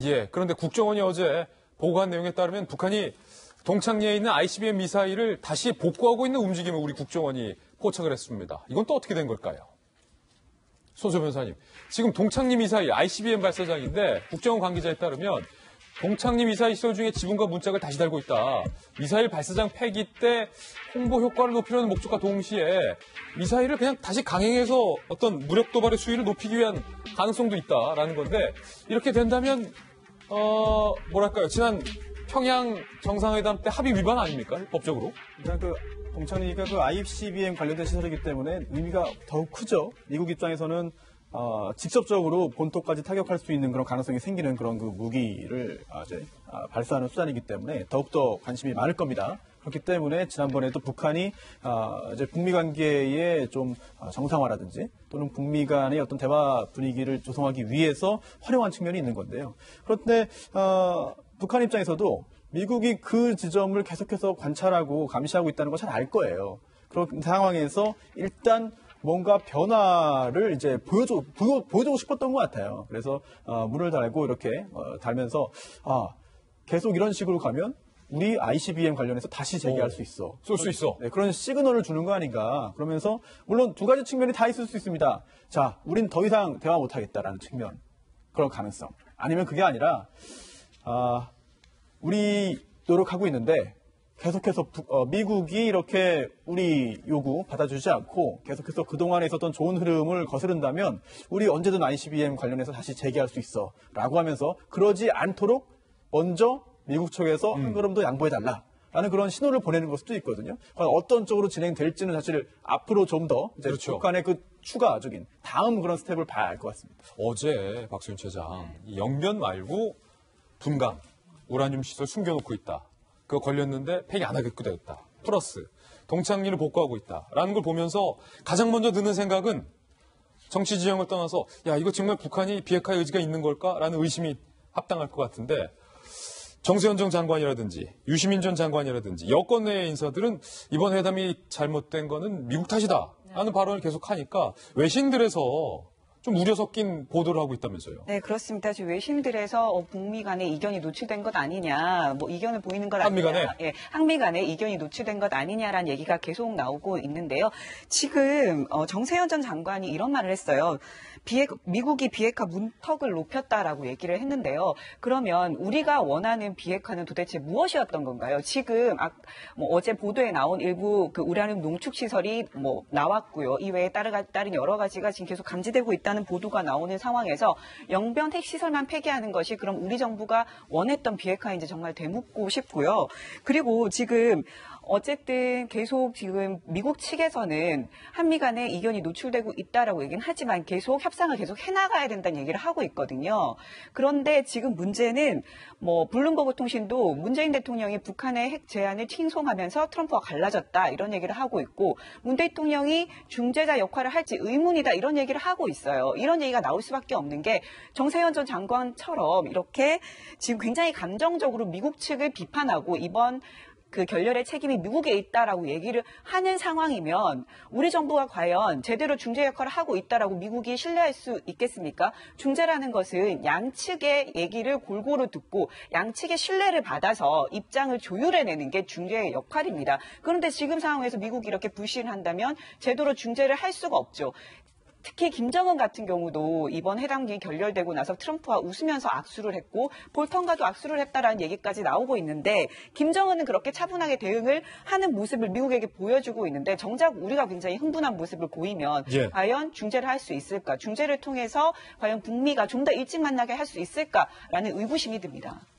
예, 그런데 국정원이 어제 보고한 내용에 따르면 북한이 동창리에 있는 ICBM 미사일을 다시 복구하고 있는 움직임을 우리 국정원이 포착을 했습니다. 이건 또 어떻게 된 걸까요? 손소 변호사님, 지금 동창리 미사일 ICBM 발사장인데 국정원 관계자에 따르면 동창리 미사일 시설 중에 지분과 문짝을 다시 달고 있다. 미사일 발사장 폐기 때 홍보 효과를 높이려는 목적과 동시에 미사일을 그냥 다시 강행해서 어떤 무력 도발의 수위를 높이기 위한 가능성도 있다라는 건데 이렇게 된다면 뭐랄까요? 지난 평양 정상회담 때 합의 위반 아닙니까? 법적으로? 일단 동창리가 ICBM 관련된 시설이기 때문에 의미가 더욱 크죠. 미국 입장에서는 직접적으로 본토까지 타격할 수 있는 그런 가능성이 생기는 그런 무기를 발사하는 수단이기 때문에 더욱더 관심이 많을 겁니다. 그렇기 때문에 지난번에도 북한이 이제 북미 관계의 좀 정상화라든지 또는 북미 간의 어떤 대화 분위기를 조성하기 위해서 활용한 측면이 있는 건데요. 그런데 북한 입장에서도 미국이 그 지점을 계속해서 관찰하고 감시하고 있다는 걸 잘 알 거예요. 그런 상황에서 일단 뭔가 변화를 이제 보여주고 싶었던 것 같아요. 그래서 문을 달고 이렇게 달면서 계속 이런 식으로 가면 우리 ICBM 관련해서 다시 재개할 수 있어. 쏠 수 있어. 네, 그런 시그널을 주는 거 아닌가. 그러면서 물론 두 가지 측면이 다 있을 수 있습니다. 자, 우린 더 이상 대화 못하겠다라는 측면. 그런 가능성. 아니면 그게 아니라 우리 노력하고 있는데 계속해서 미국이 이렇게 우리 요구 받아주지 않고 계속해서 그동안에 있었던 좋은 흐름을 거스른다면 우리 언제든 ICBM 관련해서 다시 재개할 수 있어 라고 하면서 그러지 않도록 먼저 미국 쪽에서 한 걸음 더 양보해달라 라는 그런 신호를 보내는 걸 수도 있거든요. 어떤 쪽으로 진행될지는 사실 앞으로 좀 더 그렇죠. 북한의 그 추가적인 다음 그런 스텝을 봐야 알 것 같습니다. 어제 박수윤 차장 영변 말고 분강 우라늄 시설 숨겨놓고 있다. 그거 걸렸는데 폐기 안 하겠고 되었다. 플러스 동창리를 복구하고 있다라는 걸 보면서 가장 먼저 드는 생각은 정치 지형을 떠나서 야 이거 정말 북한이 비핵화의 의지가 있는 걸까라는 의심이 합당할 것 같은데 정세현 전 장관이라든지 유시민 전 장관이라든지 여권 내의 인사들은 이번 회담이 잘못된 거는 미국 탓이다라는 발언을 계속하니까 외신들에서 좀 우려 섞인 보도를 하고 있다면서요. 네, 그렇습니다. 지금 외신들에서 북미 간의 이견이 노출된 것 아니냐, 이견을 보이는 것 아니냐. 한미 간에? 예, 한미 간의 이견이 노출된 것 아니냐라는 얘기가 계속 나오고 있는데요. 지금 정세현 전 장관이 이런 말을 했어요. 미국이 비핵화 문턱을 높였다라고 얘기를 했는데요. 그러면 우리가 원하는 비핵화는 도대체 무엇이었던 건가요? 지금 어제 보도에 나온 일부 우라늄 농축 시설이 나왔고요. 이외에 다른 여러 가지가 지금 계속 감지되고 있다는 보도가 나오는 상황에서 영변 핵시설만 폐기하는 것이 그럼 우리 정부가 원했던 비핵화인지 정말 되묻고 싶고요. 그리고 지금 어쨌든 계속 지금 미국 측에서는 한미 간에 이견이 노출되고 있다라고 얘기는 하지만 계속 협상을 계속 해나가야 된다는 얘기를 하고 있거든요. 그런데 지금 문제는 블룸버그 통신도 문재인 대통령이 북한의 핵 제안을 칭송하면서 트럼프와 갈라졌다 이런 얘기를 하고 있고 문 대통령이 중재자 역할을 할지 의문이다 이런 얘기를 하고 있어요. 이런 얘기가 나올 수밖에 없는 게 정세현 전 장관처럼 이렇게 지금 굉장히 감정적으로 미국 측을 비판하고 이번 결렬의 책임이 미국에 있다라고 얘기를 하는 상황이면 우리 정부가 과연 제대로 중재 역할을 하고 있다라고 미국이 신뢰할 수 있겠습니까? 중재라는 것은 양측의 얘기를 골고루 듣고 양측의 신뢰를 받아서 입장을 조율해내는 게 중재의 역할입니다. 그런데 지금 상황에서 미국이 이렇게 불신한다면 제대로 중재를 할 수가 없죠. 특히 김정은 같은 경우도 이번 회담이 결렬되고 나서 트럼프와 웃으면서 악수를 했고 볼턴과도 악수를 했다라는 얘기까지 나오고 있는데 김정은은 그렇게 차분하게 대응을 하는 모습을 미국에게 보여주고 있는데 정작 우리가 굉장히 흥분한 모습을 보이면 과연 중재를 할 수 있을까? 중재를 통해서 과연 북미가 좀 더 일찍 만나게 할 수 있을까라는 의구심이 듭니다.